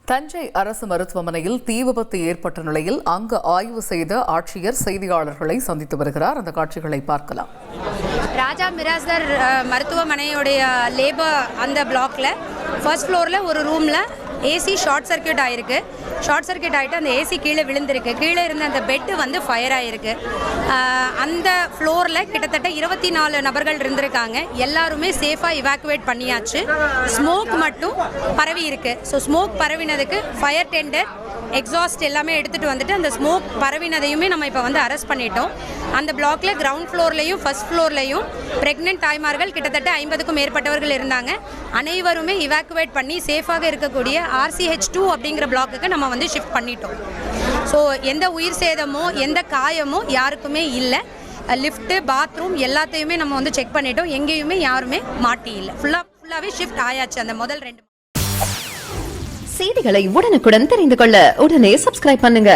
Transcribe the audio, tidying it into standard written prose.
தஞ்சை அரசு மருத்துவமனையில் தீ விபத்து ஏற்பட்ட நிலையில் அங்கு ஆய்வு செய்த ஆட்சியர் செய்தியாளர்களை சந்தித்து வருகிறார். அந்த காட்சிகளை பார்க்கலாம். ராஜா மிராஸ்தார் மருத்துவமனையுடைய லேபர் அந்த பிளாக்ல ஃபர்ஸ்ட் ஃப்ளோரில் ஒரு ரூமில் ஏசி ஷார்ட் சர்க்கியூட் ஆகிருக்கு. ஷார்ட் சர்க்கியூட் ஆகிட்டு அந்த ஏசி கீழே விழுந்திருக்கு. கீழே இருந்த அந்த பெட்டு வந்து ஃபயர் ஆகிருக்கு. அந்த ஃப்ளோரில் கிட்டத்தட்ட 24 நபர்கள் இருந்திருக்காங்க. எல்லாருமே சேஃபாக இவாக்குவேட் பண்ணியாச்சு. ஸ்மோக் மட்டும் பரவி இருக்கு. ஸோ ஸ்மோக் பரவினதுக்கு ஃபயர் டெண்டர் எக்ஸாஸ்ட் எல்லாமே எடுத்துகிட்டு வந்துட்டு அந்த ஸ்மோக் பரவினதையுமே நம்ம இப்போ வந்து அரெஸ்ட் பண்ணிட்டோம். அந்த பிளாக்ல கிரவுண்ட் ஃப்ளோர்லையும் ஃபர்ஸ்ட் ஃப்ளோர்லையும் பிரெக்னென்ட் தாய்மார்கள் கிட்டத்தட்ட 50க்கும் மேற்பட்டவர்கள் இருந்தாங்க. அனைவருமே இவாக்குவேட் பண்ணி சேஃபாக இருக்கக்கூடிய RCH2 அப்படிங்கிற பிளாக்குக்கு நம்ம வந்து ஷிஃப்ட் பண்ணிட்டோம். ஸோ எந்த உயிர் சேதமோ எந்த காயமோ யாருக்குமே இல்லை. லிஃப்ட்டு பாத்ரூம் எல்லாத்தையுமே நம்ம வந்து செக் பண்ணிட்டோம். எங்கேயுமே யாருமே மாட்டி இல்லை. ஃபுல்லாகவே ஷிஃப்ட் ஆயாச்சு. அந்த முதல் 2 செய்திகளை உடனுக்குடன் தெரிந்து கொள்ள உடனே சப்ஸ்கிரைப் பண்ணுங்க.